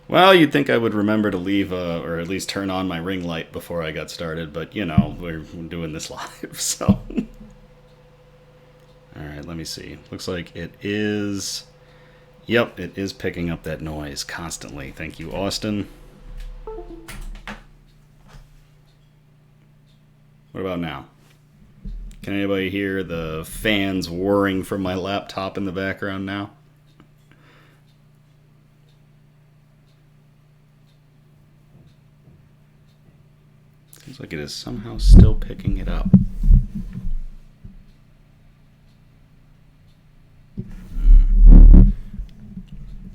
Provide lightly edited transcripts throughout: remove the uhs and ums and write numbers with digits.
Well, you'd think I would remember to leave, or at least turn on my ring light before I got started, but we're doing this live, so. Alright, let me see. Looks like it is. Yep, it is picking up that noise constantly. Thank you, Austin. What about now? Can anybody hear the fans whirring from my laptop in the background now? Seems like it is somehow still picking it up.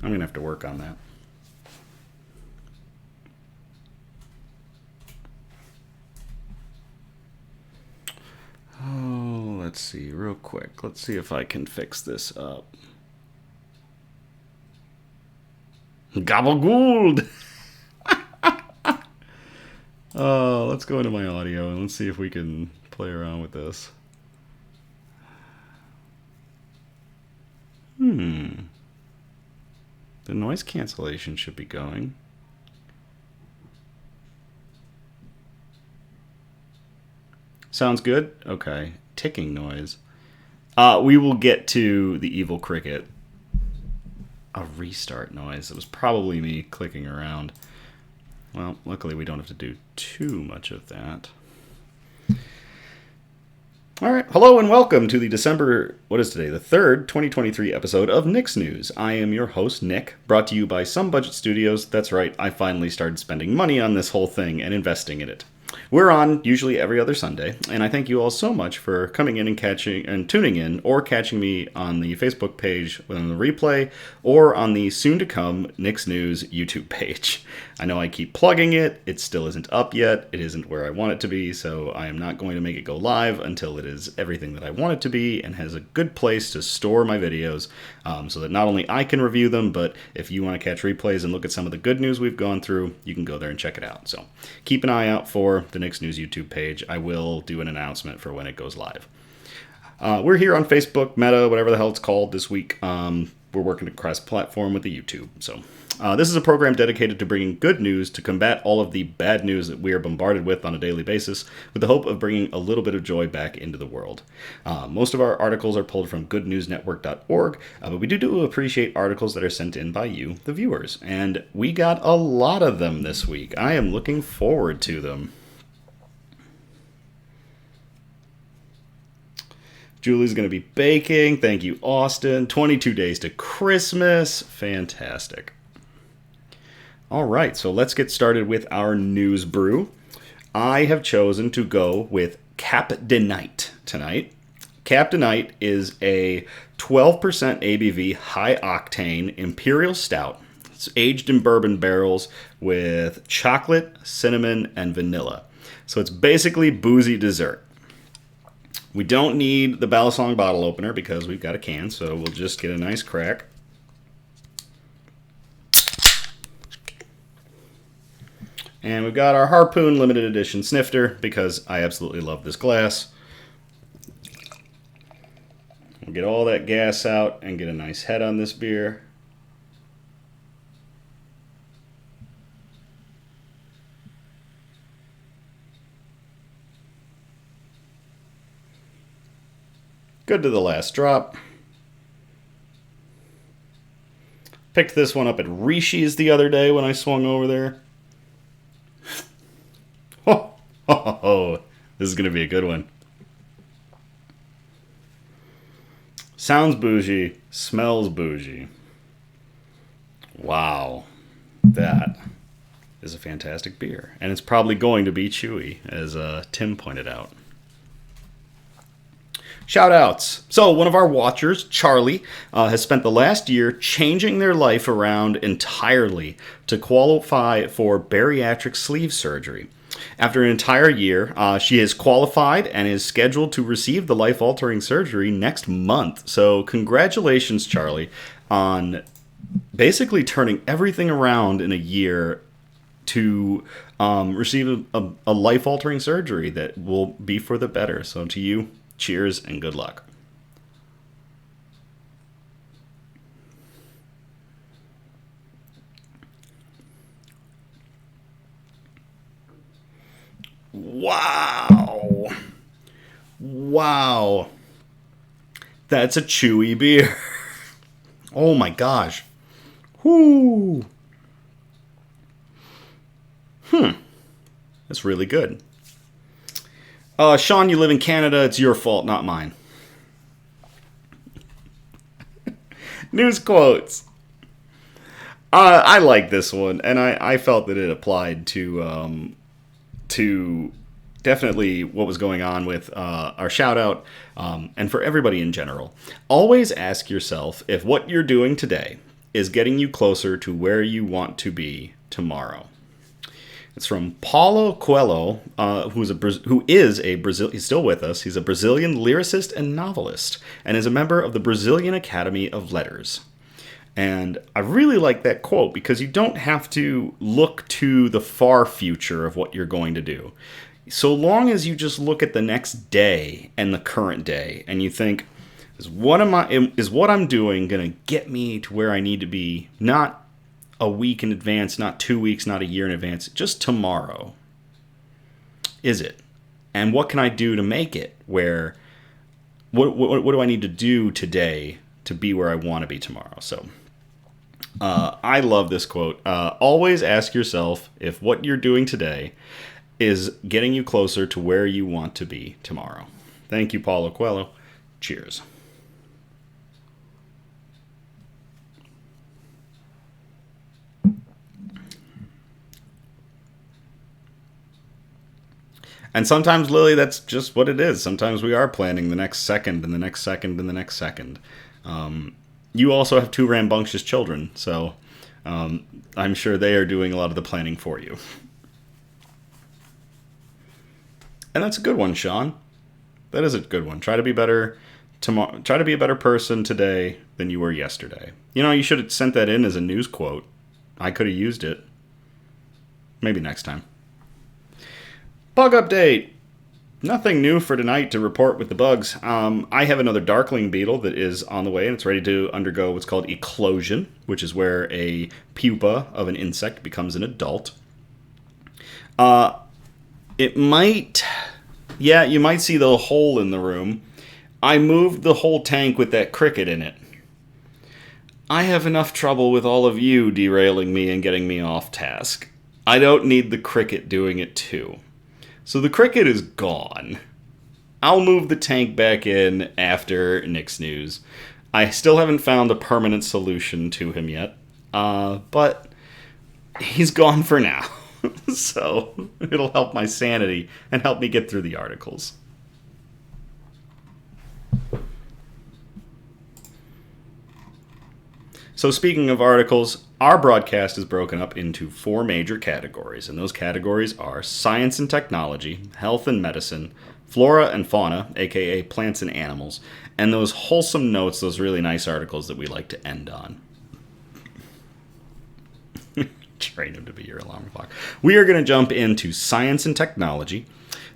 I'm going to have to work on that. Oh, let's see real quick. Let's see if I can fix this up. Gabagould! Let's go into my audio and let's see if we can play around with this. The noise cancellation should be going. Sounds good? Okay. Ticking noise. We will get to the evil cricket. A restart noise. It was probably me clicking around. Well, luckily we don't have to do too much of that. All right. Hello and welcome to the December, what is today, the 3rd, 2023 episode of Nick's News. I am your host, Nick, brought to you by Some Budget Studios. That's right, I finally started spending money on this whole thing and investing in it. We're on usually every other Sunday, and I thank you all so much for coming in and tuning in, or catching me on the Facebook page on the replay, or on the soon-to-come Nick's News YouTube page. I know I keep plugging it, it still isn't up yet, it isn't where I want it to be, so I am not going to make it go live until it is everything that I want it to be, and has a good place to store my videos, so that not only I can review them, but if you want to catch replays and look at some of the good news we've gone through, you can go there and check it out. So keep an eye out for the Nick's News YouTube page. I will do an announcement for when it goes live. We're here on Facebook, Meta, whatever the hell it's called this week. We're working across platform with the YouTube. So this is a program dedicated to bringing good news to combat all of the bad news that we are bombarded with on a daily basis, with the hope of bringing a little bit of joy back into the world. Most of our articles are pulled from goodnewsnetwork.org, but we do appreciate articles that are sent in by you, the viewers. And we got a lot of them this week. I am looking forward to them. Julie's going to be baking. Thank you, Austin. 22 days to Christmas. Fantastic. All right, so let's get started with our news brew. I have chosen to go with Cap de Night tonight. Cap de Night is a 12% ABV high-octane Imperial Stout. It's aged in bourbon barrels with chocolate, cinnamon, and vanilla. So it's basically boozy dessert. We don't need the Balisong bottle opener because we've got a can, so we'll just get a nice crack. And we've got our Harpoon limited edition snifter because I absolutely love this glass. We'll get all that gas out and get a nice head on this beer. Good to the last drop. Picked this one up at Rishi's the other day when I swung over there. Oh, this is going to be a good one. Sounds bougie, smells bougie. Wow, that is a fantastic beer. And it's probably going to be chewy, as Tim pointed out. Shout outs. So one of our watchers, Charlie, has spent the last year changing their life around entirely to qualify for bariatric sleeve surgery. After an entire year, she is qualified and is scheduled to receive the life-altering surgery next month. So congratulations, Charlie, on basically turning everything around in a year to receive a life-altering surgery that will be for the better. So to you, cheers and good luck. Wow. Wow. That's a chewy beer. Oh my gosh. Whoo. That's really good. Sean, you live in Canada. It's your fault, not mine. News quotes. I like this one, and I felt that it applied to definitely what was going on with our shout out, and for everybody in general. Always ask yourself if what you're doing today is getting you closer to where you want to be tomorrow. It's from Paulo Coelho, who is a Brazil. He's still with us. He's a Brazilian lyricist and novelist, and is a member of the Brazilian Academy of Letters. And I really like that quote because you don't have to look to the far future of what you're going to do. So long as you just look at the next day and the current day, and you think, is what I'm doing going to get me to where I need to be? Not a week in advance, not 2 weeks, not a year in advance, just tomorrow. Is it? And what can I do to make it? What do I need to do today to be where I want to be tomorrow? So I love this quote. Always ask yourself if what you're doing today is getting you closer to where you want to be tomorrow. Thank you, Paulo Coelho. Cheers. And sometimes, Lily, that's just what it is. Sometimes we are planning the next second and the next second and the next second. You also have 2 rambunctious children, so I'm sure they are doing a lot of the planning for you. And that's a good one, Sean. That is a good one. Try to be better tomorrow. Try to be a better person today than you were yesterday. You know, you should have sent that in as a news quote. I could have used it. Maybe next time. Bug update. Nothing new for tonight to report with the bugs. I have another Darkling beetle that is on the way, and it's ready to undergo what's called eclosion, which is where a pupa of an insect becomes an adult. You might see the hole in the room. I moved the whole tank with that cricket in it. I have enough trouble with all of you derailing me and getting me off task. I don't need the cricket doing it too. So the cricket is gone. I'll move the tank back in after Nick's news. I still haven't found a permanent solution to him yet, but he's gone for now. So it'll help my sanity and help me get through the articles. So speaking of articles, our broadcast is broken up into 4 major categories, and those categories are science and technology, health and medicine, flora and fauna, aka plants and animals, and those wholesome notes, those really nice articles that we like to end on. Train him to be your alarm clock. We are going to jump into science and technology.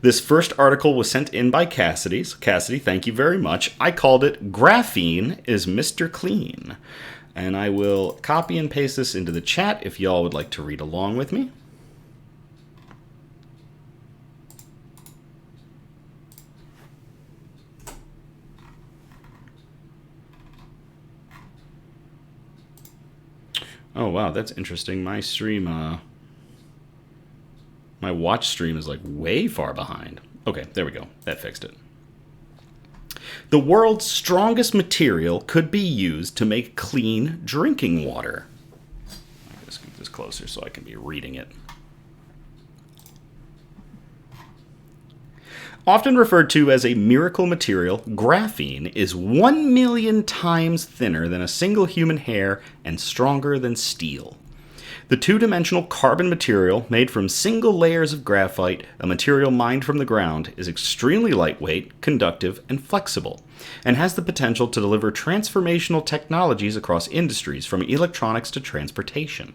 This first article was sent in by Cassidy. So Cassidy, thank you very much. I called it Graphene is Mr. Clean. And I will copy and paste this into the chat if y'all would like to read along with me. Oh, wow, that's interesting. My stream, my watch stream is like way far behind. Okay, there we go. That fixed it. The world's strongest material could be used to make clean drinking water. I'm going to scoot this closer so I can be reading it. Often referred to as a miracle material, graphene is 1 million times thinner than a single human hair and stronger than steel. The two-dimensional carbon material made from single layers of graphite, a material mined from the ground, is extremely lightweight, conductive, and flexible, and has the potential to deliver transformational technologies across industries from electronics to transportation.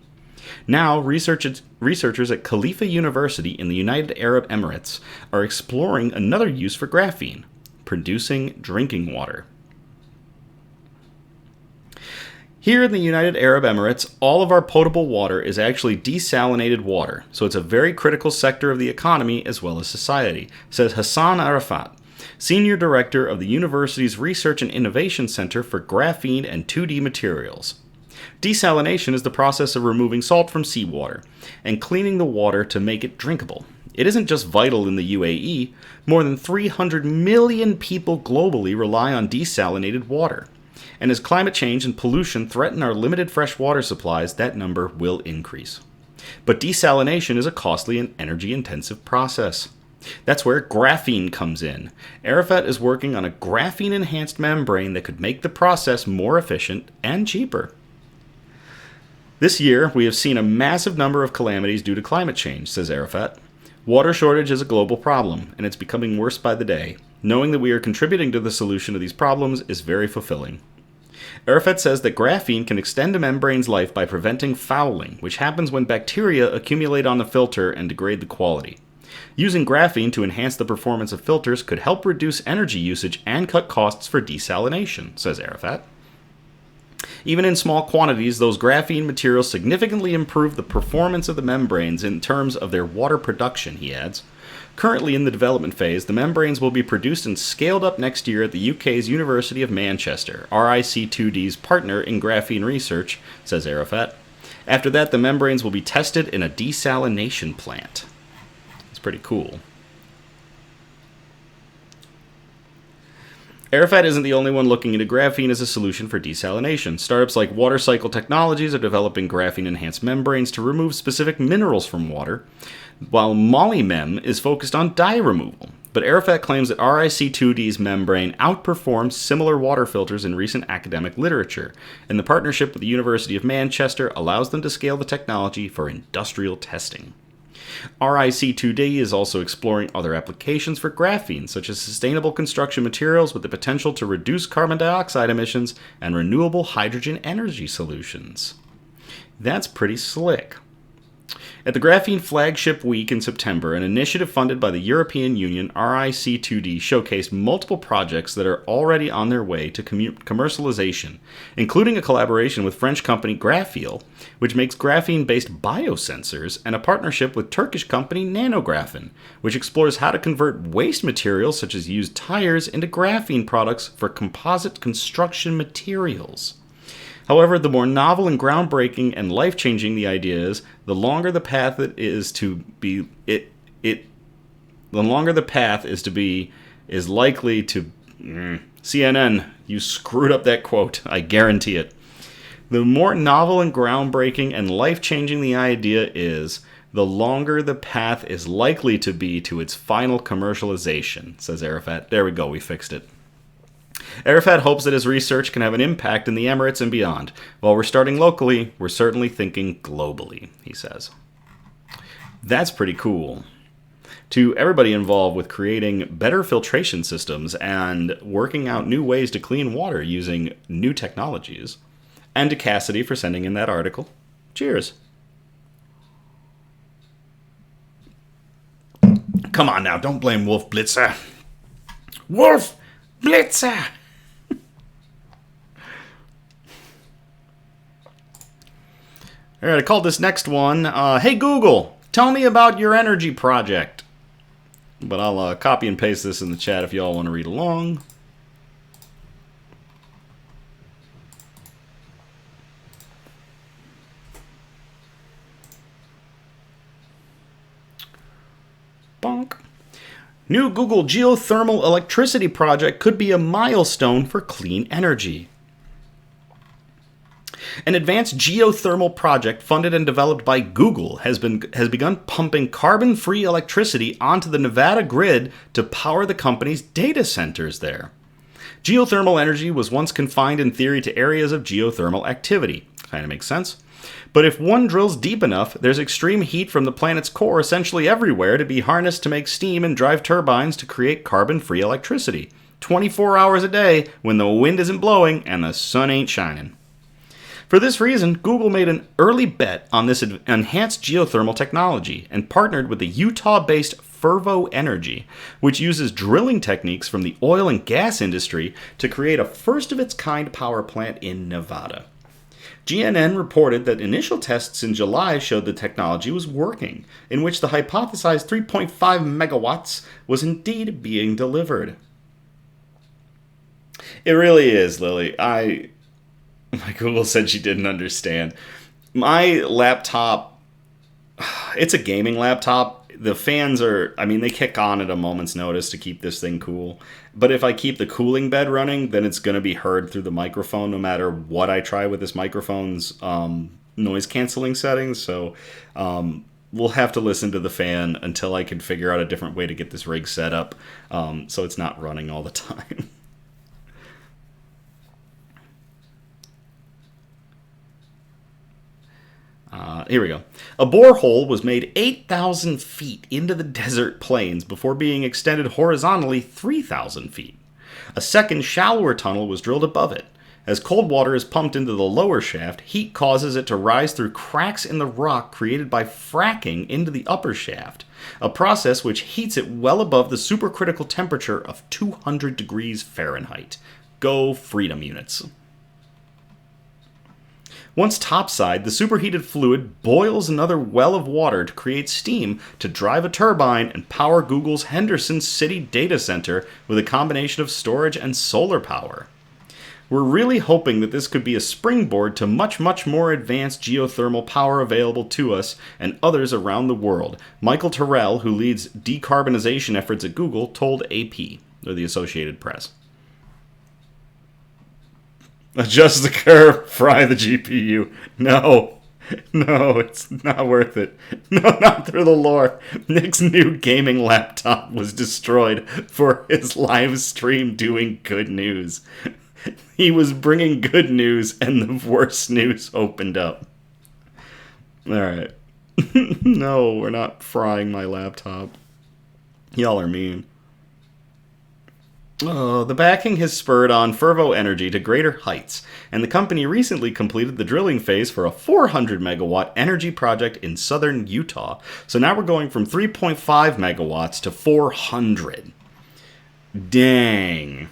Now, researchers at Khalifa University in the United Arab Emirates are exploring another use for graphene, producing drinking water. Here in the United Arab Emirates, all of our potable water is actually desalinated water, so it's a very critical sector of the economy as well as society, says Hassan Arafat, Senior Director of the university's Research and Innovation Center for Graphene and 2D Materials. Desalination is the process of removing salt from seawater and cleaning the water to make it drinkable. It isn't just vital in the UAE. More than 300 million people globally rely on desalinated water. And as climate change and pollution threaten our limited fresh water supplies, that number will increase. But desalination is a costly and energy-intensive process. That's where graphene comes in. Arafat is working on a graphene-enhanced membrane that could make the process more efficient and cheaper. This year, we have seen a massive number of calamities due to climate change, says Arafat. Water shortage is a global problem, and it's becoming worse by the day. Knowing that we are contributing to the solution to these problems is very fulfilling. Arafat says that graphene can extend a membrane's life by preventing fouling, which happens when bacteria accumulate on the filter and degrade the quality. Using graphene to enhance the performance of filters could help reduce energy usage and cut costs for desalination, says Arafat. Even in small quantities, those graphene materials significantly improve the performance of the membranes in terms of their water production, he adds. Currently in the development phase, the membranes will be produced and scaled up next year at the UK's University of Manchester, RIC2D's partner in graphene research, says Arafat. After that, the membranes will be tested in a desalination plant. It's pretty cool. Arafat isn't the only one looking into graphene as a solution for desalination. Startups like Water Cycle Technologies are developing graphene-enhanced membranes to remove specific minerals from water, while Molymem is focused on dye removal. But Arafat claims that RIC2D's membrane outperforms similar water filters in recent academic literature, and the partnership with the University of Manchester allows them to scale the technology for industrial testing. RIC2D is also exploring other applications for graphene, such as sustainable construction materials with the potential to reduce carbon dioxide emissions and renewable hydrogen energy solutions. That's pretty slick. At the Graphene Flagship Week in September, an initiative funded by the European Union, RIC2D showcased multiple projects that are already on their way to commercialization, including a collaboration with French company Grapheel, which makes graphene-based biosensors, and a partnership with Turkish company Nanographen, which explores how to convert waste materials such as used tires into graphene products for composite construction materials. However, the more novel and groundbreaking and life-changing the idea is, the longer the path is likely to CNN, you screwed up that quote. I guarantee it. The more novel and groundbreaking and life-changing the idea is, the longer the path is likely to be to its final commercialization, says Arafat. There we go, we fixed it. Arafat hopes that his research can have an impact in the Emirates and beyond. While we're starting locally, we're certainly thinking globally, he says. That's pretty cool. To everybody involved with creating better filtration systems and working out new ways to clean water using new technologies. And to Cassidy for sending in that article. Cheers. Come on now, don't blame Wolf Blitzer. Wolf Blitzer! Alright, I called this next one, Hey Google, tell me about your energy project. But I'll copy and paste this in the chat if y'all want to read along. Bonk. New Google geothermal electricity project could be a milestone for clean energy. An advanced geothermal project funded and developed by Google has begun pumping carbon-free electricity onto the Nevada grid to power the company's data centers there. Geothermal energy was once confined in theory to areas of geothermal activity. Kind of makes sense. But if one drills deep enough, there's extreme heat from the planet's core essentially everywhere to be harnessed to make steam and drive turbines to create carbon-free electricity. 24 hours a day when the wind isn't blowing and the sun ain't shining. For this reason, Google made an early bet on this enhanced geothermal technology and partnered with the Utah-based Fervo Energy, which uses drilling techniques from the oil and gas industry to create a first-of-its-kind power plant in Nevada. GNN reported that initial tests in July showed the technology was working, in which the hypothesized 3.5 megawatts was indeed being delivered. It really is, Lily. My Google said she didn't understand. My laptop, it's a gaming laptop. The fans they kick on at a moment's notice to keep this thing cool. But if I keep the cooling bed running, then it's going to be heard through the microphone no matter what I try with this microphone's noise canceling settings. So we'll have to listen to the fan until I can figure out a different way to get this rig set up so it's not running all the time. Here we go. A borehole was made 8,000 feet into the desert plains before being extended horizontally 3,000 feet. A second, shallower tunnel was drilled above it. As cold water is pumped into the lower shaft, heat causes it to rise through cracks in the rock created by fracking into the upper shaft, a process which heats it well above the supercritical temperature of 200 degrees Fahrenheit. Go Freedom Units. Once topside, the superheated fluid boils another well of water to create steam to drive a turbine and power Google's Henderson City data center with a combination of storage and solar power. We're really hoping that this could be a springboard to much, much more advanced geothermal power available to us and others around the world, Michael Terrell, who leads decarbonization efforts at Google, told AP, or the Associated Press. Adjust the curve, fry the GPU. No, it's not worth it. No, not through the lore. Nick's new gaming laptop was destroyed for his live stream doing good news. He was bringing good news and the worst news opened up. Alright. No, we're not frying my laptop. Y'all are mean. The backing has spurred on Fervo Energy to greater heights, and the company recently completed the drilling phase for a 400 megawatt energy project in southern Utah. So now we're going from 3.5 megawatts to 400. Dang.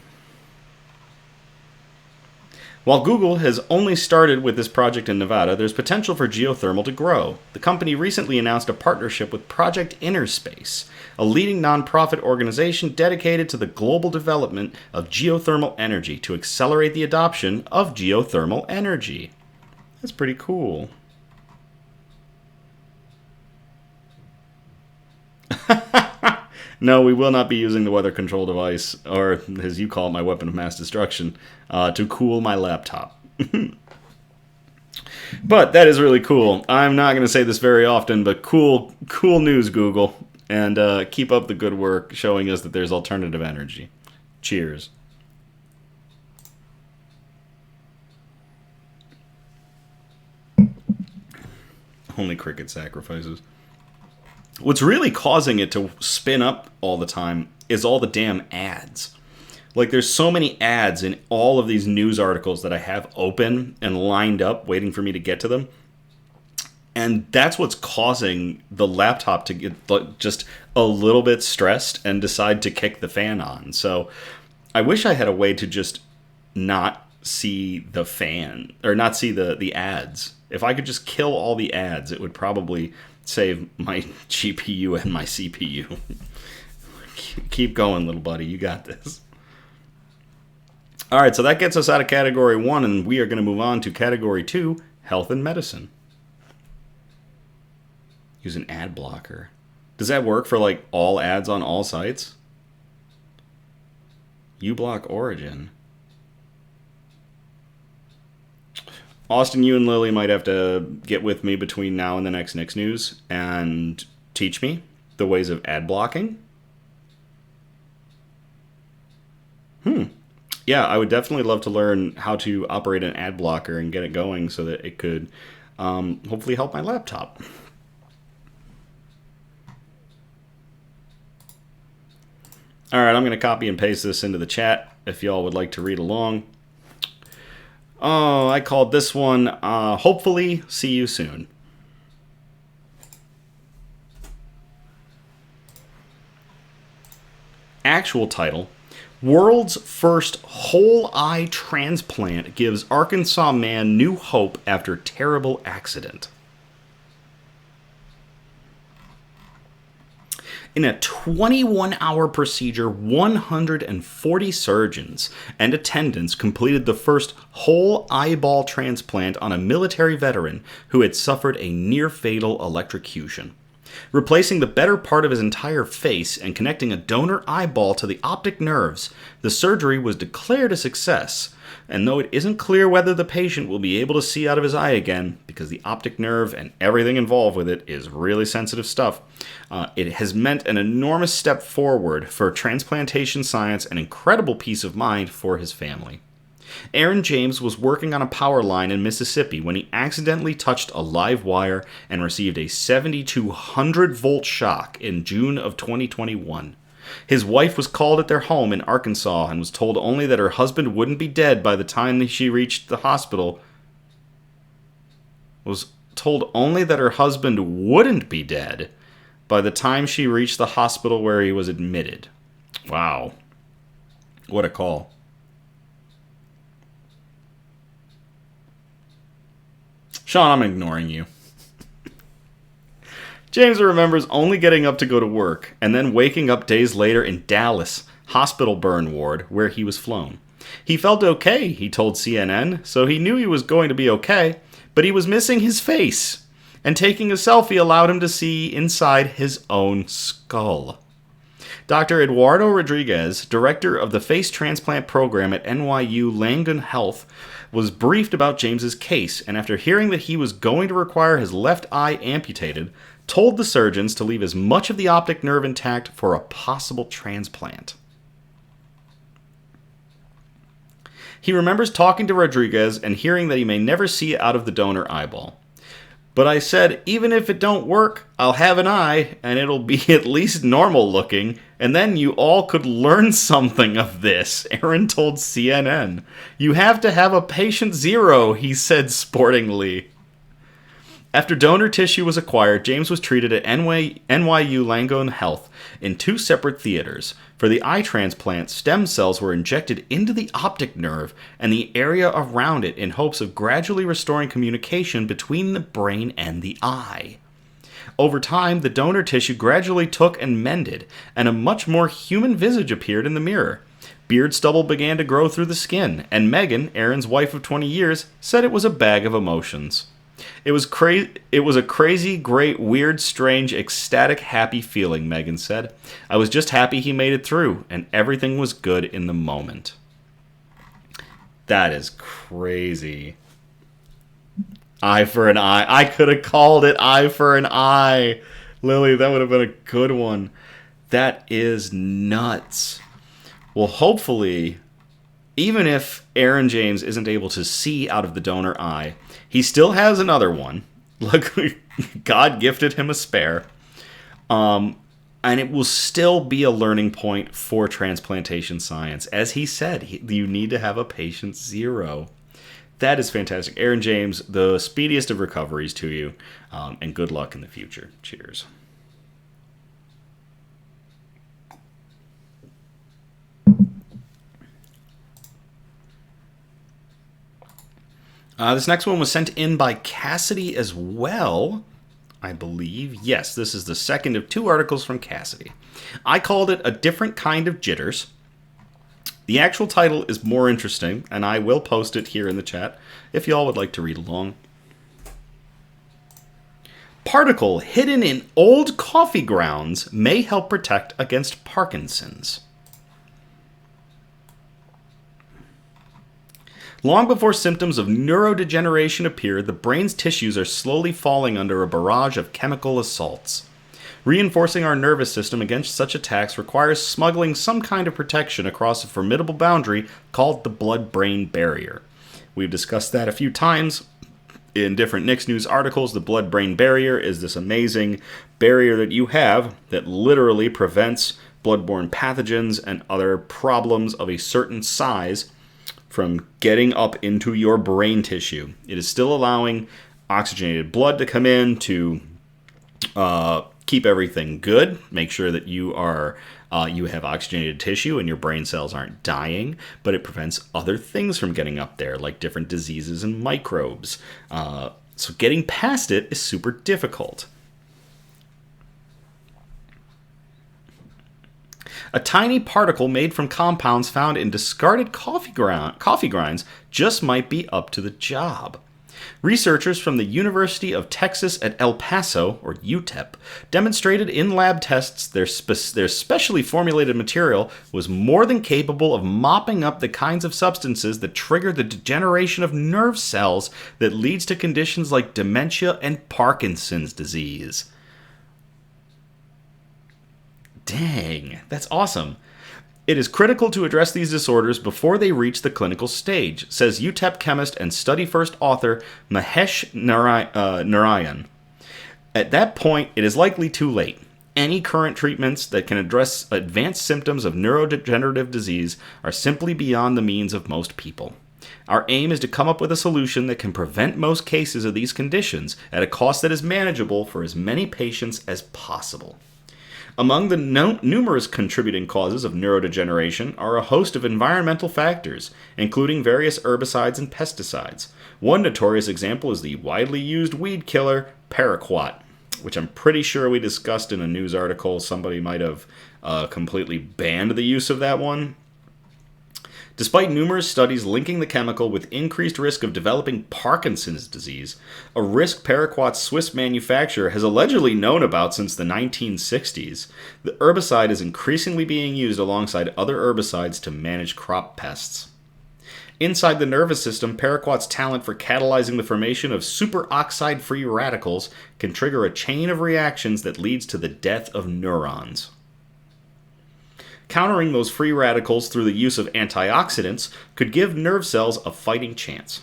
While Google has only started with this project in Nevada, there's potential for geothermal to grow. The company recently announced a partnership with Project Innerspace, a leading nonprofit organization dedicated to the global development of geothermal energy to accelerate the adoption of geothermal energy. That's pretty cool. No, we will not be using the weather control device, or as you call it, my weapon of mass destruction, to cool my laptop. But that is really cool. I'm not going to say this very often, but cool news, Google. And keep up the good work showing us that there's alternative energy. Cheers. Only cricket sacrifices. What's really causing it to spin up all the time is all the damn ads. Like, there's so many ads in all of these news articles that I have open and lined up waiting for me to get to them. And that's what's causing the laptop to get just a little bit stressed and decide to kick the fan on. So I wish I had a way to just not see the fan, or not see the ads. If I could just kill all the ads, it would probably save my GPU and my CPU. Keep going, little buddy. You got this. All right, so that gets us out of Category 1, and we are going to move on to Category 2, Health and Medicine. Use an ad blocker. Does that work for, like, all ads on all sites? uBlock Origin. Austin, you and Lily might have to get with me between now and the next Nick's News and teach me the ways of ad blocking. Yeah, I would definitely love to learn how to operate an ad blocker and get it going so that it could hopefully help my laptop. All right, I'm going to copy and paste this into the chat if y'all would like to read along. Oh, I called this one, Hopefully See You Soon. Actual title, World's first whole eye transplant gives Arkansas man new hope after terrible accident. In a 21-hour procedure, 140 surgeons and attendants completed the first whole eyeball transplant on a military veteran who had suffered a near-fatal electrocution. Replacing the better part of his entire face and connecting a donor eyeball to the optic nerves, the surgery was declared a success. And though it isn't clear whether the patient will be able to see out of his eye again, because the optic nerve and everything involved with it is really sensitive stuff, it has meant an enormous step forward for transplantation science and incredible peace of mind for his family. Aaron James was working on a power line in Mississippi when he accidentally touched a live wire and received a 7,200-volt shock in June of 2021. His wife was called at their home in Arkansas and was told only that her husband wouldn't be dead by the time she reached the hospital. Was told only that her husband wouldn't be dead by the time she reached the hospital where he was admitted. Wow. What a call. Sean, I'm ignoring you. James remembers only getting up to go to work and then waking up days later in Dallas, hospital burn ward, where he was flown. He felt okay, he told CNN, so he knew he was going to be okay, but he was missing his face, and taking a selfie allowed him to see inside his own skull. Dr. Eduardo Rodriguez, director of the face transplant program at NYU Langone Health, was briefed about James's case, and after hearing that he was going to require his left eye amputated, told the surgeons to leave as much of the optic nerve intact for a possible transplant. He remembers talking to Rodriguez and hearing that he may never see out of the donor eyeball. But I said, even if it don't work, I'll have an eye, and it'll be at least normal looking, and then you all could learn something of this, Aaron told CNN. You have to have a patient zero, he said sportingly. After donor tissue was acquired, James was treated at NYU Langone Health in 2 separate theaters. For the eye transplant, stem cells were injected into the optic nerve and the area around it in hopes of gradually restoring communication between the brain and the eye. Over time, the donor tissue gradually took and mended, and a much more human visage appeared in the mirror. Beard stubble began to grow through the skin, and Megan, Aaron's wife of 20 years, said it was a bag of emotions. It was a crazy, great, weird, strange, ecstatic, happy feeling, Megan said. I was just happy he made it through, and everything was good in the moment. That is crazy. Eye for an eye. I could have called it eye for an eye. Lily, that would have been a good one. That is nuts. Well, hopefully, even if Aaron James isn't able to see out of the donor eye, he still has another one. Luckily, God gifted him a spare. And it will still be a learning point for transplantation science. As he said, you need to have a patient zero. That is fantastic. Aaron James, the speediest of recoveries to you, and good luck in the future. Cheers. This next one was sent in by Cassidy as well, I believe. Yes, this is the second of 2 articles from Cassidy. I called it A Different Kind of Jitters. The actual title is more interesting, and I will post it here in the chat if y'all would like to read along. Particle hidden in old coffee grounds may help protect against Parkinson's. Long before symptoms of neurodegeneration appear, the brain's tissues are slowly falling under a barrage of chemical assaults. Reinforcing our nervous system against such attacks requires smuggling some kind of protection across a formidable boundary called the blood-brain barrier. We've discussed that a few times in different Nick's News articles. The blood-brain barrier is this amazing barrier that you have that literally prevents bloodborne pathogens and other problems of a certain size from getting up into your brain tissue. It is still allowing oxygenated blood to come in to keep everything good, make sure that you are You have oxygenated tissue and your brain cells aren't dying, but it prevents other things from getting up there, like different diseases and microbes. So getting past it is super difficult. A tiny particle made from compounds found in discarded coffee grinds just might be up to the job. Researchers from the University of Texas at El Paso, or UTEP, demonstrated in lab tests their specially formulated material was more than capable of mopping up the kinds of substances that trigger the degeneration of nerve cells that leads to conditions like dementia and Parkinson's disease. Dang, that's awesome. It is critical to address these disorders before they reach the clinical stage, says UTEP chemist and study-first author Mahesh Narayan. At that point, it is likely too late. Any current treatments that can address advanced symptoms of neurodegenerative disease are simply beyond the means of most people. Our aim is to come up with a solution that can prevent most cases of these conditions at a cost that is manageable for as many patients as possible. Among the numerous contributing causes of neurodegeneration are a host of environmental factors, including various herbicides and pesticides. One notorious example is the widely used weed killer, paraquat, which I'm pretty sure we discussed in a news article. Somebody might have completely banned the use of that one. Despite numerous studies linking the chemical with increased risk of developing Parkinson's disease, a risk paraquat's Swiss manufacturer has allegedly known about since the 1960s, the herbicide is increasingly being used alongside other herbicides to manage crop pests. Inside the nervous system, paraquat's talent for catalyzing the formation of superoxide free radicals can trigger a chain of reactions that leads to the death of neurons. Countering those free radicals through the use of antioxidants could give nerve cells a fighting chance.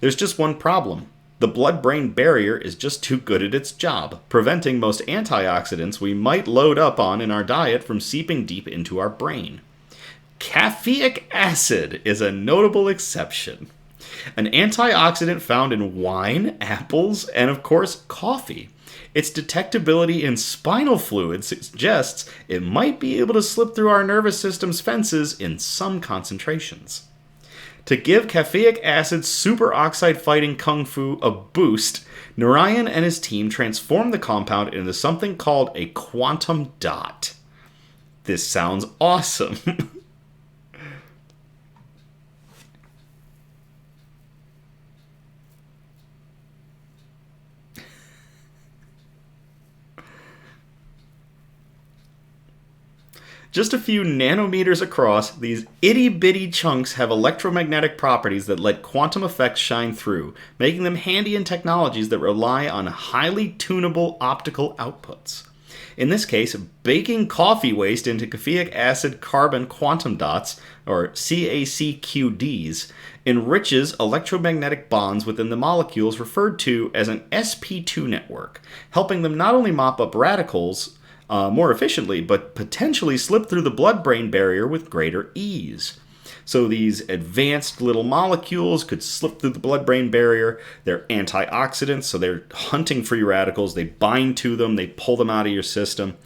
There's just one problem. The blood-brain barrier is just too good at its job, preventing most antioxidants we might load up on in our diet from seeping deep into our brain. Caffeic acid is a notable exception. An antioxidant found in wine, apples, and of course, coffee. Its detectability in spinal fluid suggests it might be able to slip through our nervous system's fences in some concentrations. To give caffeic acid superoxide fighting kung fu a boost, Narayan and his team transformed the compound into something called a quantum dot. This sounds awesome. Just a few nanometers across, these itty-bitty chunks have electromagnetic properties that let quantum effects shine through, making them handy in technologies that rely on highly tunable optical outputs. In this case, baking coffee waste into caffeic acid carbon quantum dots, or CACQDs, enriches electromagnetic bonds within the molecules referred to as an sp2 network, helping them not only mop up radicals more efficiently, but potentially slip through the blood-brain barrier with greater ease. So these advanced little molecules could slip through the blood-brain barrier. They're antioxidants, so they're hunting free radicals. They bind to them. They pull them out of your system.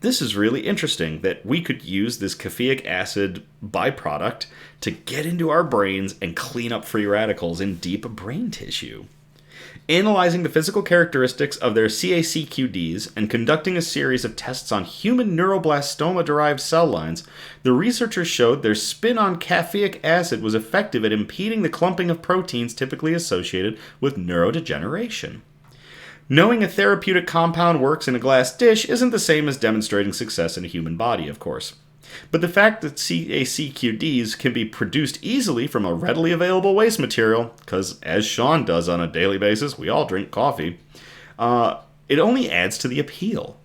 This is really interesting that we could use this caffeic acid byproduct to get into our brains and clean up free radicals in deep brain tissue. Analyzing the physical characteristics of their CACQDs and conducting a series of tests on human neuroblastoma-derived cell lines, the researchers showed their spin on caffeic acid was effective at impeding the clumping of proteins typically associated with neurodegeneration. Knowing a therapeutic compound works in a glass dish isn't the same as demonstrating success in a human body, of course. But the fact that CACQDs can be produced easily from a readily available waste material, because as Sean does on a daily basis, we all drink coffee, it only adds to the appeal.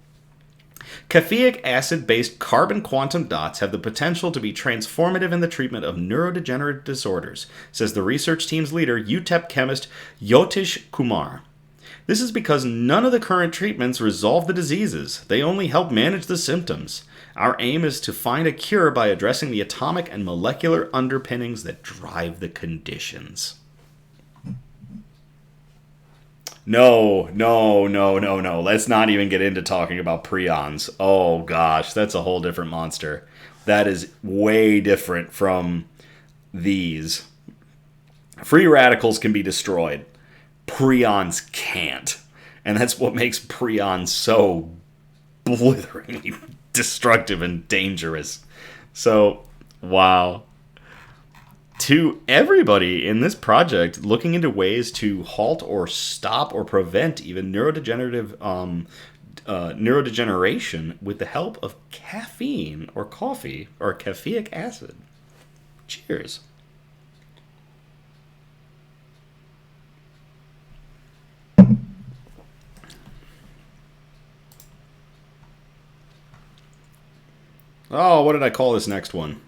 Caffeic acid-based carbon quantum dots have the potential to be transformative in the treatment of neurodegenerative disorders, says the research team's leader, UTEP chemist Yotish Kumar. This is because none of the current treatments resolve the diseases. They only help manage the symptoms. Our aim is to find a cure by addressing the atomic and molecular underpinnings that drive the conditions. No, no, no, no, no. Let's not even get into talking about prions. Oh gosh, that's a whole different monster. That is way different from these. Free radicals can be destroyed. Prions can't. And that's what makes prions so blitheringly destructive and dangerous. So, wow. To everybody in this project looking into ways to halt or stop or prevent even neurodegeneration with the help of caffeine or coffee or caffeic acid. Cheers. Oh, what did I call this next one?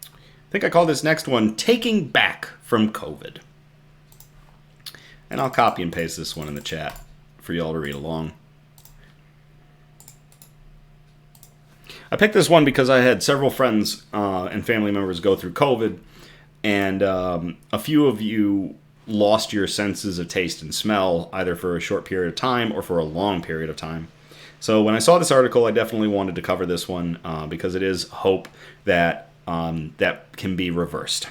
I think I call this next one Taking Back from COVID. And I'll copy and paste this one in the chat for y'all to read along. I picked this one because I had several friends and family members go through COVID, and a few of you lost your senses of taste and smell either for a short period of time or for a long period of time. So when I saw this article, I definitely wanted to cover this one because it is hope that that can be reversed.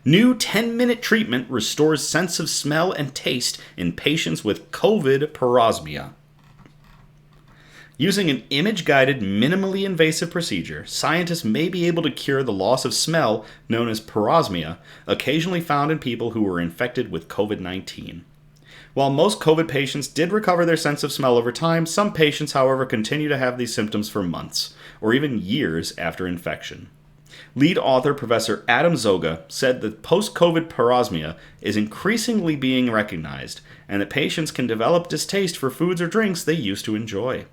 New 10-minute treatment restores sense of smell and taste in patients with COVID parosmia. Using an image-guided, minimally invasive procedure, scientists may be able to cure the loss of smell known as parosmia, occasionally found in people who were infected with COVID-19. While most COVID patients did recover their sense of smell over time, some patients, however, continue to have these symptoms for months, or even years after infection. Lead author Professor Adam Zoga said that post-COVID parosmia is increasingly being recognized, and that patients can develop distaste for foods or drinks they used to enjoy.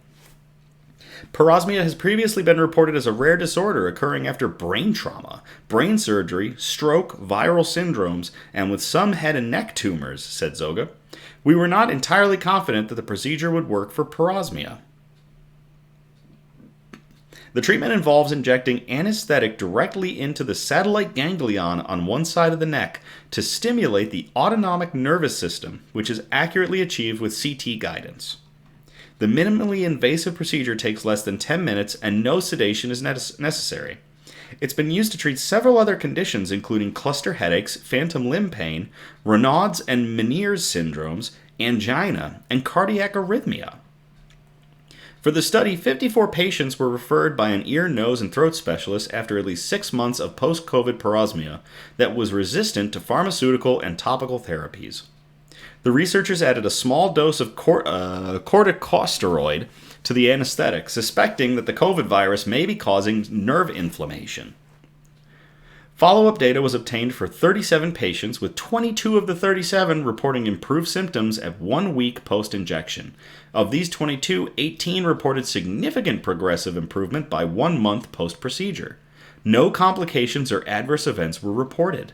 Parosmia has previously been reported as a rare disorder occurring after brain trauma, brain surgery, stroke, viral syndromes, and with some head and neck tumors, said Zoga. We were not entirely confident that the procedure would work for parosmia. The treatment involves injecting anesthetic directly into the satellite ganglion on one side of the neck to stimulate the autonomic nervous system, which is accurately achieved with CT guidance. The minimally invasive procedure takes less than 10 minutes and no sedation is necessary. It's been used to treat several other conditions, including cluster headaches, phantom limb pain, Raynaud's and Meniere's syndromes, angina, and cardiac arrhythmia. For the study, 54 patients were referred by an ear, nose, and throat specialist after at least 6 months of post-COVID parosmia that was resistant to pharmaceutical and topical therapies. The researchers added a small dose of corticosteroid to the anesthetic, suspecting that the COVID virus may be causing nerve inflammation. Follow-up data was obtained for 37 patients, with 22 of the 37 reporting improved symptoms at 1 week post-injection. Of these 22, 18 reported significant progressive improvement by 1 month post-procedure. No complications or adverse events were reported.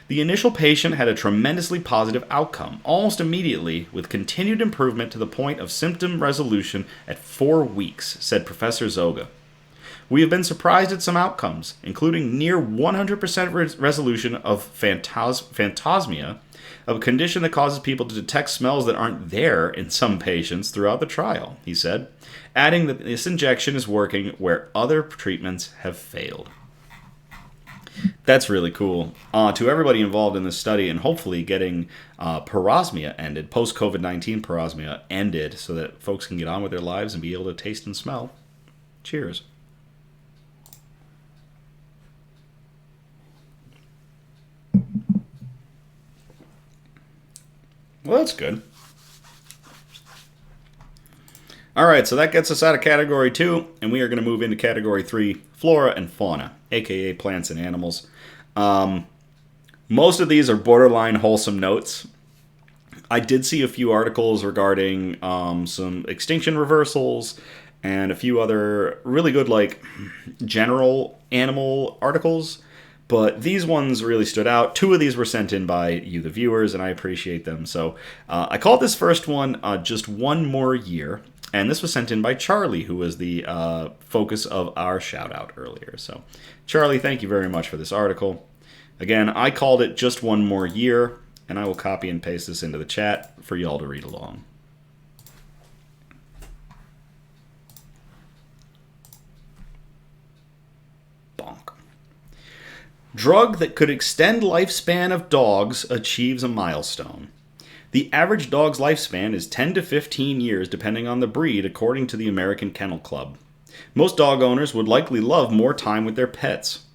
The initial patient had a tremendously positive outcome, almost immediately, with continued improvement to the point of symptom resolution at 4 weeks, said Professor Zoga. We have been surprised at some outcomes, including near 100% resolution of phantosmia, a condition that causes people to detect smells that aren't there in some patients throughout the trial, he said, adding that this injection is working where other treatments have failed. That's really cool. To everybody involved in this study, and hopefully getting parosmia ended, post-COVID-19 parosmia ended, so that folks can get on with their lives and be able to taste and smell. Cheers. Well, that's good. Alright, so that gets us out of Category 2, and we are going to move into Category 3, Flora and Fauna, aka plants and animals. Most of these are borderline wholesome notes. I did see a few articles regarding some extinction reversals, and a few other really good, like, general animal articles. But these ones really stood out. 2 of these were sent in by you, the viewers, and I appreciate them. So I called this first one Just One More Year. And this was sent in by Charlie, who was the focus of our shout-out earlier. So, Charlie, thank you very much for this article. Again, I called it Just One More Year, and I will copy and paste this into the chat for y'all to read along. Bonk. Drug that could extend lifespan of dogs achieves a milestone. The average dog's lifespan is 10 to 15 years depending on the breed, according to the American Kennel Club. Most dog owners would likely love more time with their pets.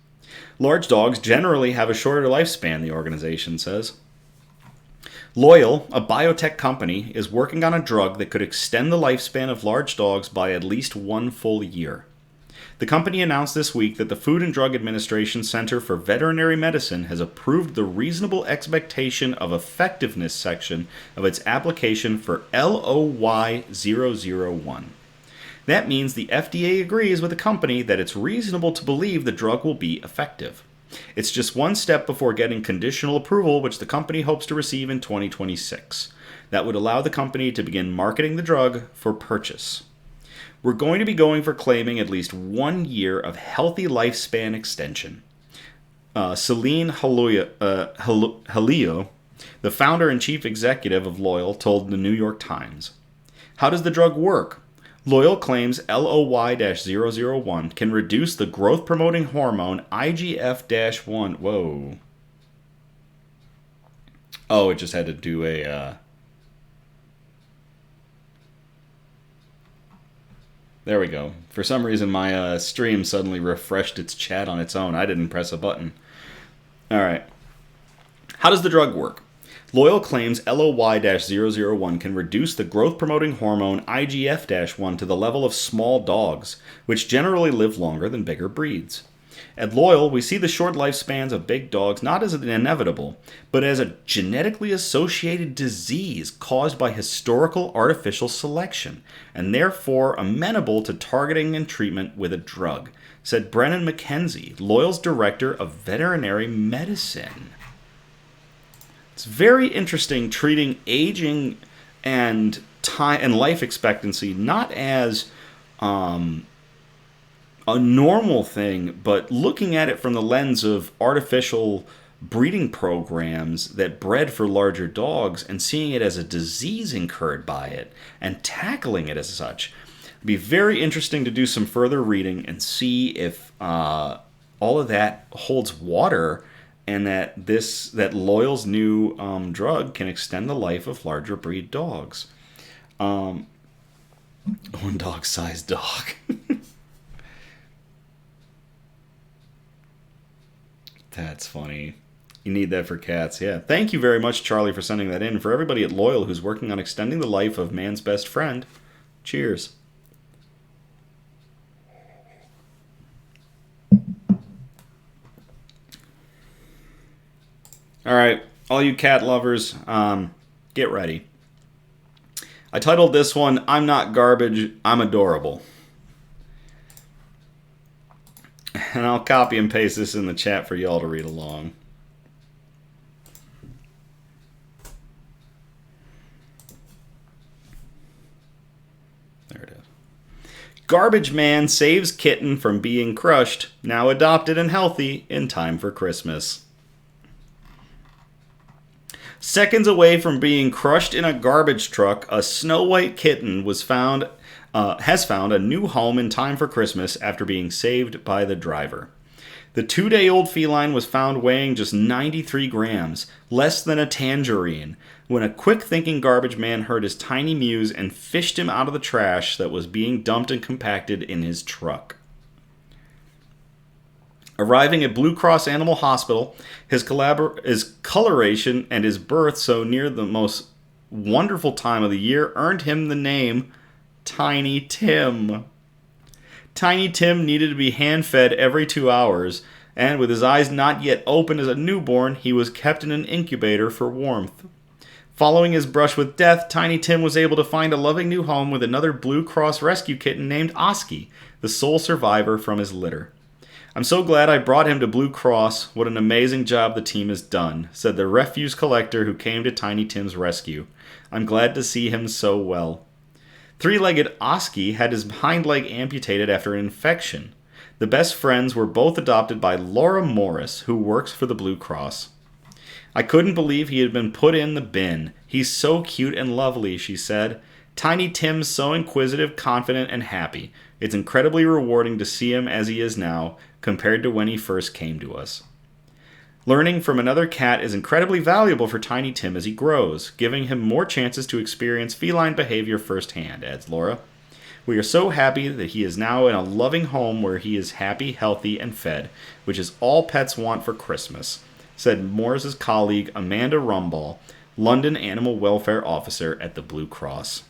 Large dogs generally have a shorter lifespan, the organization says. Loyal, a biotech company, is working on a drug that could extend the lifespan of large dogs by at least 1 full year. The company announced this week that the Food and Drug Administration Center for Veterinary Medicine has approved the reasonable expectation of effectiveness section of its application for LOY001. That means the FDA agrees with the company that it's reasonable to believe the drug will be effective. It's just one step before getting conditional approval, which the company hopes to receive in 2026. That would allow the company to begin marketing the drug for purchase. We're going to be going for claiming at least 1 year of healthy lifespan extension. Celine Halio, the founder and chief executive of Loyal, told the New York Times. How does the drug work? Loyal claims LOY-001 can reduce the growth-promoting hormone IGF-1. Whoa. Oh, it just had to do a... There we go. For some reason, my stream suddenly refreshed its chat on its own. I didn't press a button. All right. How does the drug work? Loyal claims LOY-001 can reduce the growth-promoting hormone IGF-1 to the level of small dogs, which generally live longer than bigger breeds. At Loyal, we see the short lifespans of big dogs not as an inevitable, but as a genetically associated disease caused by historical artificial selection, and therefore amenable to targeting and treatment with a drug, said Brennan McKenzie, Loyal's director of veterinary medicine. It's very interesting treating aging and time and life expectancy not as a normal thing, but looking at it from the lens of artificial breeding programs that bred for larger dogs and seeing it as a disease incurred by it and tackling it as such. It'd be very interesting to do some further reading and see if all of that holds water and that Loyal's new drug can extend the life of larger breed dogs. One dog-sized dog. That's funny. You need that for cats, yeah. Thank you very much, Charlie, for sending that in. For everybody at Loyal who's working on extending the life of man's best friend, cheers. All right, all you cat lovers, get ready. I titled this one, I'm Not Garbage, I'm Adorable. And I'll copy and paste this in the chat for y'all to read along. There it is. Garbage man saves kitten from being crushed, now adopted and healthy in time for Christmas. Seconds away from being crushed in a garbage truck, a snow white kitten has found a new home in time for Christmas after being saved by the driver. The 2-day-old feline was found weighing just 93 grams, less than a tangerine, when a quick-thinking garbage man heard his tiny mews and fished him out of the trash that was being dumped and compacted in his truck. Arriving at Blue Cross Animal Hospital, his coloration and his birth so near the most wonderful time of the year earned him the name Tiny Tim. Tiny Tim needed to be hand-fed every 2 hours, and with his eyes not yet open as a newborn, he was kept in an incubator for warmth. Following his brush with death, Tiny Tim was able to find a loving new home with another Blue Cross rescue kitten named Oski, the sole survivor from his litter. I'm so glad I brought him to Blue Cross. What an amazing job the team has done, said the refuse collector who came to Tiny Tim's rescue. I'm glad to see him so well. Three-legged Oski had his hind leg amputated after an infection. The best friends were both adopted by Laura Morris, who works for the Blue Cross. I couldn't believe he had been put in the bin. He's so cute and lovely, she said. Tiny Tim's so inquisitive, confident, and happy. It's incredibly rewarding to see him as he is now, compared to when he first came to us. Learning from another cat is incredibly valuable for Tiny Tim as he grows, giving him more chances to experience feline behavior firsthand, adds Laura. We are so happy that he is now in a loving home where he is happy, healthy, and fed, which is all pets want for Christmas, said Morris's colleague Amanda Rumball, London Animal Welfare Officer at the Blue Cross.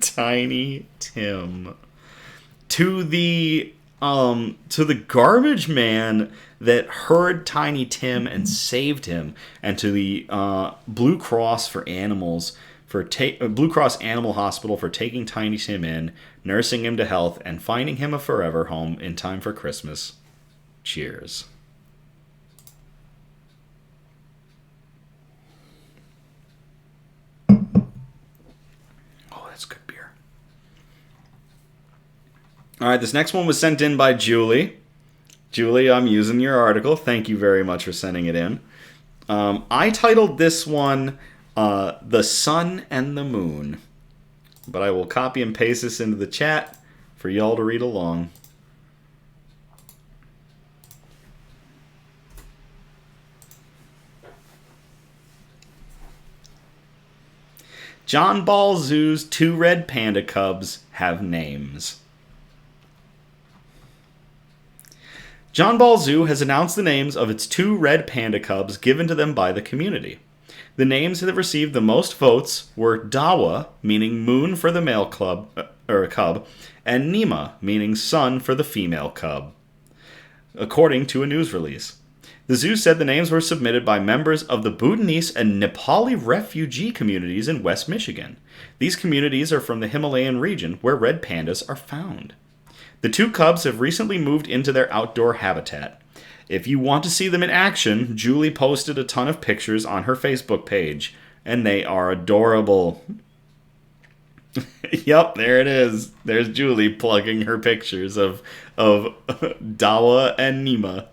Tiny Tim. To the garbage man that heard Tiny Tim and saved him, and to the Blue Cross for Animals, Blue Cross Animal Hospital for taking Tiny Tim in, nursing him to health, and finding him a forever home in time for Christmas. Cheers. Oh, that's good beer. All right, this next one was sent in by Julie. Julie, I'm using your article. Thank you very much for sending it in. I titled this one The Sun and the Moon, but I will copy and paste this into the chat for y'all to read along. John Ball Zoo's 2 red panda cubs have names. John Ball Zoo has announced the names of its 2 red panda cubs given to them by the community. The names that have received the most votes were Dawa, meaning moon for the male cub, and Nima, meaning sun for the female cub, according to a news release. The zoo said the names were submitted by members of the Bhutanese and Nepali refugee communities in West Michigan. These communities are from the Himalayan region where red pandas are found. The 2 cubs have recently moved into their outdoor habitat. If you want to see them in action, Julie posted a ton of pictures on her Facebook page, and they are adorable. Yup, there it is. There's Julie plugging her pictures of Dawa and Nima.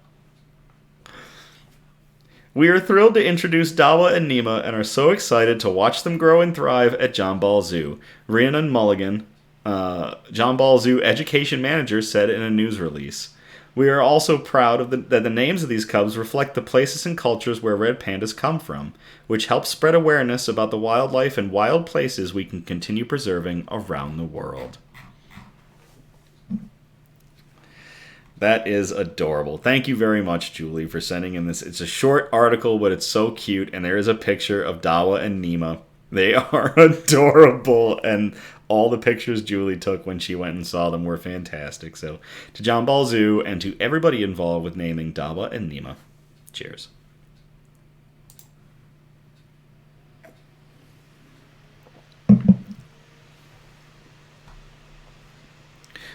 We are thrilled to introduce Dawa and Nima and are so excited to watch them grow and thrive at John Ball Zoo, Rhiannon Mulligan, John Ball Zoo education manager, said in a news release. We are also proud of that the names of these cubs reflect the places and cultures where red pandas come from, which helps spread awareness about the wildlife and wild places we can continue preserving around the world. That is adorable. Thank you very much, Julie, for sending in this. It's a short article, but it's so cute, and there is a picture of Dawa and Nima. They are adorable, and all the pictures Julie took when she went and saw them were fantastic. So, to John Ball Zoo and to everybody involved with naming Dawa and Nima, cheers.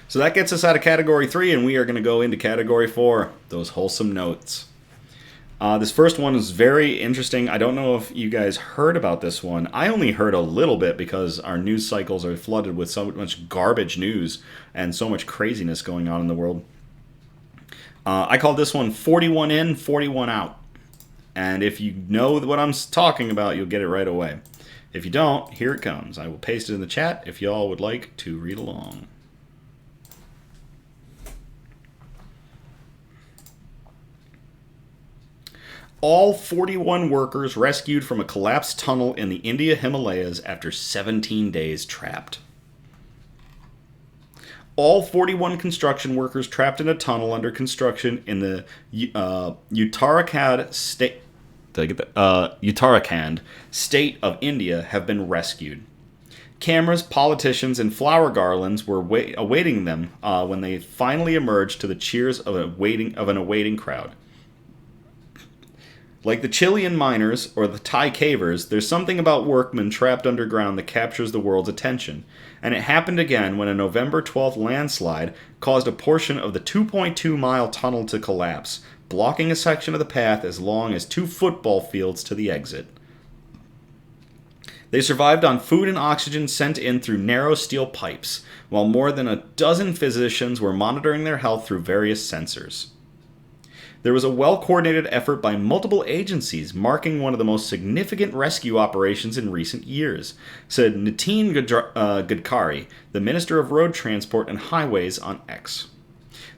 So that gets us out of Category 3, and we are going to go into Category 4, those wholesome notes. This first one is very interesting. I don't know if you guys heard about this one. I only heard a little bit because our news cycles are flooded with so much garbage news and so much craziness going on in the world. I called this one 41 in, 41 out. And if you know what I'm talking about, you'll get it right away. If you don't, here it comes. I will paste it in the chat if y'all would like to read along. All 41 workers rescued from a collapsed tunnel in the India Himalayas after 17 days trapped. All 41 construction workers trapped in a tunnel under construction in the Uttarakhand state of India have been rescued. Cameras, politicians, and flower garlands were awaiting them when they finally emerged to the cheers of an awaiting crowd. Like the Chilean miners or the Thai cavers, there's something about workmen trapped underground that captures the world's attention. And it happened again when a November 12th landslide caused a portion of the 2.2-mile tunnel to collapse, blocking a section of the path as long as 2 football fields to the exit. They survived on food and oxygen sent in through narrow steel pipes, while more than a dozen physicians were monitoring their health through various sensors. There was a well-coordinated effort by multiple agencies, marking one of the most significant rescue operations in recent years, said Nitin Gadkari, the Minister of Road Transport and Highways, on X.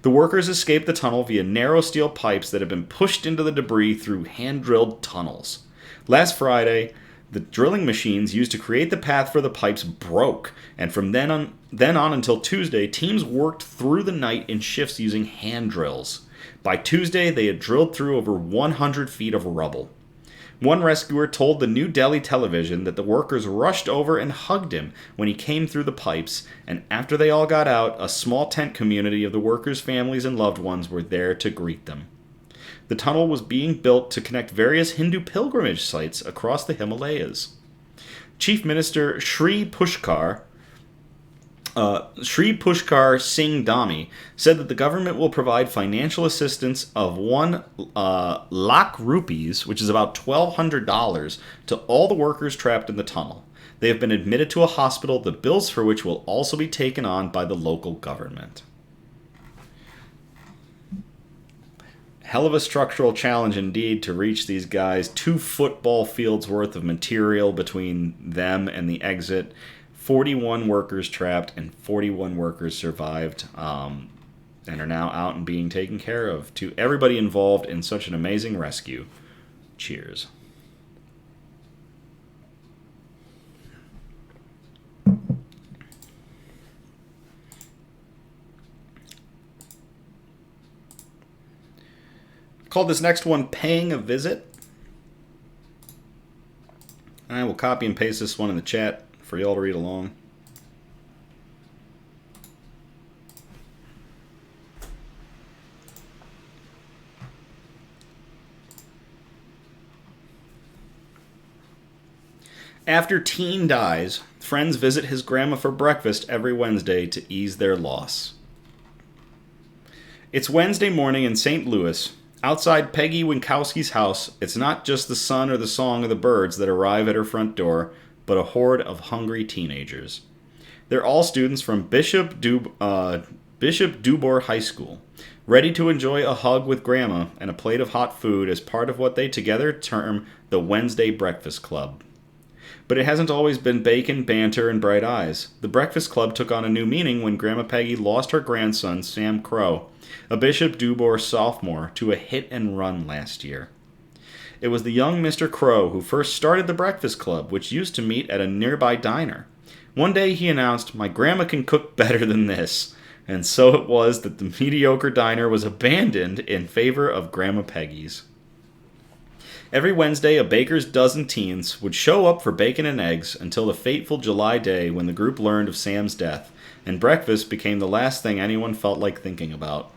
The workers escaped the tunnel via narrow steel pipes that had been pushed into the debris through hand-drilled tunnels. Last Friday, the drilling machines used to create the path for the pipes broke, and from then on until Tuesday, teams worked through the night in shifts using hand drills. By Tuesday, they had drilled through over 100 feet of rubble. One rescuer told the New Delhi television that the workers rushed over and hugged him when he came through the pipes, and after they all got out, a small tent community of the workers' families and loved ones were there to greet them. The tunnel was being built to connect various Hindu pilgrimage sites across the Himalayas. Chief Minister Sri Pushkar Singh Dhami said that the government will provide financial assistance of 1 lakh rupees, which is about $1,200, to all the workers trapped in the tunnel. They have been admitted to a hospital, the bills for which will also be taken on by the local government. Hell of a structural challenge indeed to reach these guys. 2 football fields worth of material between them and the exit. 41 workers trapped and 41 workers survived and are now out and being taken care of. To everybody involved in such an amazing rescue, cheers. I've called this next one Paying a Visit. I will copy and paste this one in the chat for y'all to read along. After teen dies, friends visit his grandma for breakfast every Wednesday to ease their loss. It's Wednesday morning in St. Louis. Outside Peggy Winkowski's house, it's not just the sun or the song of the birds that arrive at her front door, but a horde of hungry teenagers. They're all students from Bishop Dubor High School, ready to enjoy a hug with Grandma and a plate of hot food as part of what they together term the Wednesday Breakfast Club. But it hasn't always been bacon, banter, and bright eyes. The Breakfast Club took on a new meaning when Grandma Peggy lost her grandson, Sam Crow, a Bishop Dubor sophomore, to a hit-and-run last year. It was the young Mr. Crow who first started the Breakfast Club, which used to meet at a nearby diner. One day he announced, "My grandma can cook better than this." And so it was that the mediocre diner was abandoned in favor of Grandma Peggy's. Every Wednesday, a baker's dozen teens would show up for bacon and eggs until the fateful July day when the group learned of Sam's death, and breakfast became the last thing anyone felt like thinking about.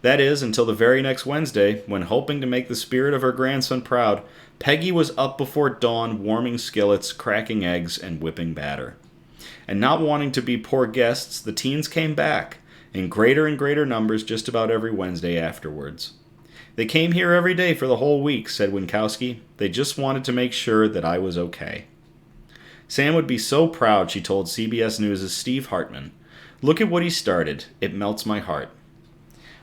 That is, until the very next Wednesday, when, hoping to make the spirit of her grandson proud, Peggy was up before dawn warming skillets, cracking eggs, and whipping batter. And not wanting to be poor guests, the teens came back, in greater and greater numbers just about every Wednesday afterwards. "They came here every day for the whole week," said Winkowski. "They just wanted to make sure that I was okay." Sam would be so proud, she told CBS News' Steve Hartman. "Look at what he started. It melts my heart."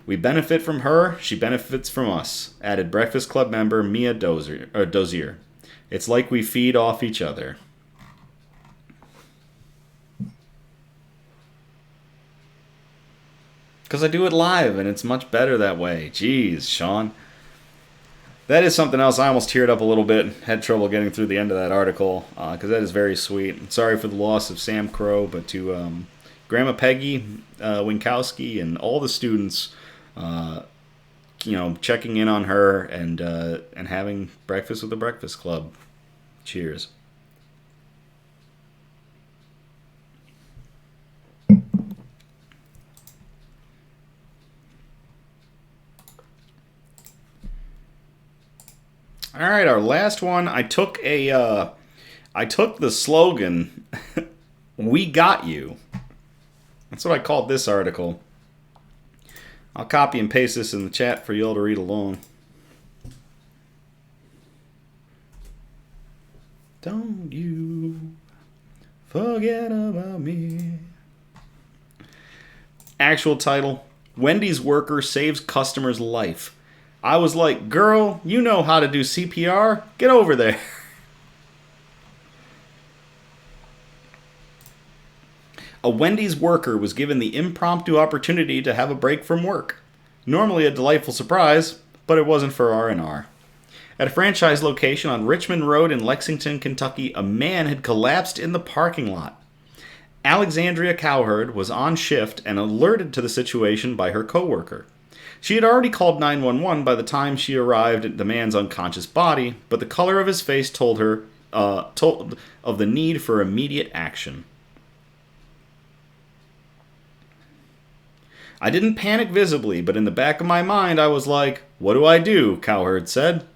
"We benefit from her, she benefits from us," added Breakfast Club member Mia Dozier. "It's like we feed off each other." Because I do it live, and it's much better that way. Jeez, Sean. That is something else. I almost teared up a little bit. Had trouble getting through the end of that article, because that is very sweet. Sorry for the loss of Sam Crow, but to Grandma Peggy Winkowski and all the students, checking in on her and having breakfast with the Breakfast Club. Cheers. All right, our last one. I took the slogan, "We got you." That's what I called this article. I'll copy and paste this in the chat for y'all to read along. Don't you forget about me. Actual title, Wendy's worker saves customer's life. I was like, girl, you know how to do CPR? Get over there. A Wendy's worker was given the impromptu opportunity to have a break from work. Normally a delightful surprise, but it wasn't for R&R. At a franchise location on Richmond Road in Lexington, Kentucky, a man had collapsed in the parking lot. Alexandria Cowherd was on shift and alerted to the situation by her coworker. She had already called 911 by the time she arrived at the man's unconscious body, but the color of his face told her of the need for immediate action. I didn't panic visibly, but in the back of my mind I was like, what do I do? Cowherd said.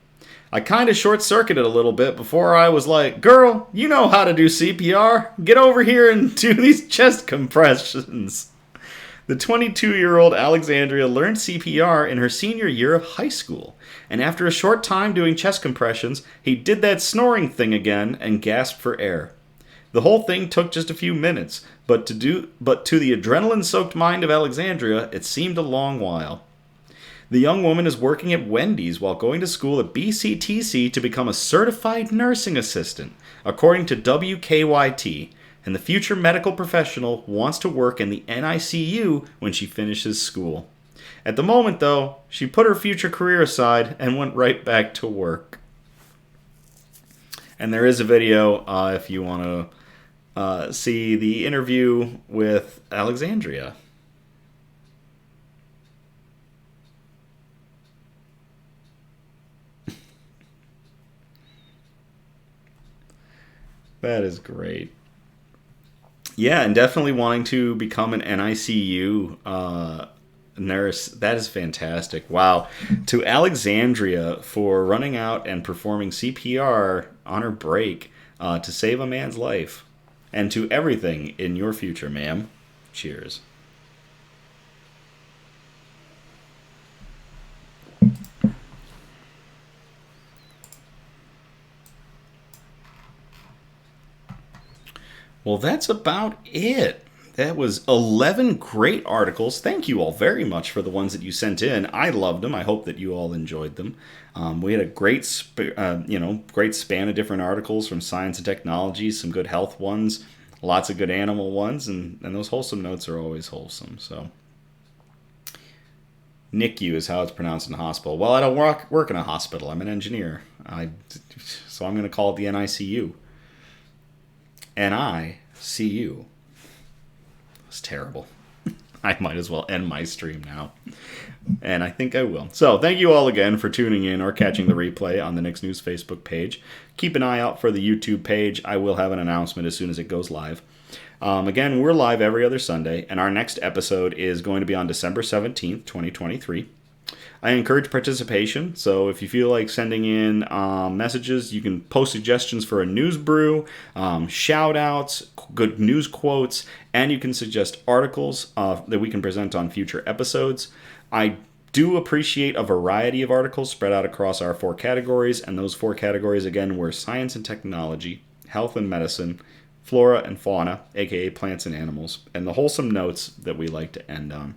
I kind of short-circuited a little bit before I was like, girl, you know how to do CPR. Get over here and do these chest compressions. The 22-year-old Alexandria learned CPR in her senior year of high school, and after a short time doing chest compressions, he did that snoring thing again and gasped for air. The whole thing took just a few minutes, but to the adrenaline-soaked mind of Alexandria, it seemed a long while. The young woman is working at Wendy's while going to school at BCTC to become a certified nursing assistant, according to WKYT, and the future medical professional wants to work in the NICU when she finishes school. At the moment, though, she put her future career aside and went right back to work. And there is a video if you want to see the interview with Alexandria. That is great. Yeah, and definitely wanting to become an NICU nurse. That is fantastic. Wow. To Alexandria for running out and performing CPR on her break to save a man's life. And to everything in your future, ma'am. Cheers. Well, that's about it. That was 11 great articles. Thank you all very much for the ones that you sent in. I loved them. I hope that you all enjoyed them. We had a great span of different articles from science and technology, some good health ones, lots of good animal ones, and those wholesome notes are always wholesome. So, NICU is how it's pronounced in a hospital. Well, I don't work in a hospital. I'm an engineer. So I'm going to call it the NICU. NICU. It's terrible. I might as well end my stream now. And I think I will. So thank you all again for tuning in or catching the replay on the Nick's News Facebook page. Keep an eye out for the YouTube page. I will have an announcement as soon as it goes live. Again, we're live every other Sunday, and our next episode is going to be on December 17th, 2023. I encourage participation, so if you feel like sending in messages, you can post suggestions for a news brew, shout-outs, good news quotes, and you can suggest articles that we can present on future episodes. I do appreciate a variety of articles spread out across our 4 categories, and those 4 categories, again, were science and technology, health and medicine, flora and fauna, aka plants and animals, and the wholesome notes that we like to end on.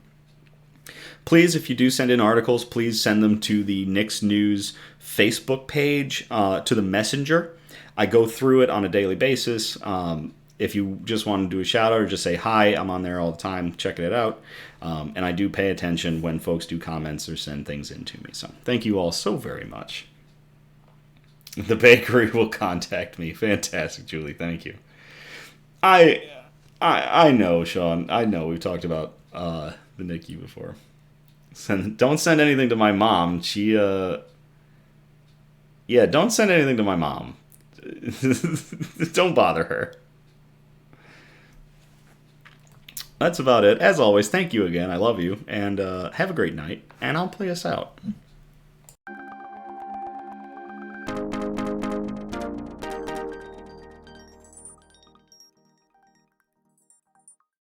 Please, if you do send in articles, please send them to the Nick's News Facebook page, to the messenger. I go through it on a daily basis. If you just want to do a shout out or just say hi, I'm on there all the time checking it out. And I do pay attention when folks do comments or send things in to me. So thank you all so very much. The bakery will contact me. Fantastic, Julie. Thank you. I know, Sean. I know we've talked about the NICU before. Don't send anything to my mom. Don't send anything to my mom. Don't bother her. That's about it. As always, thank you again. I love you. And have a great night. And I'll play us out.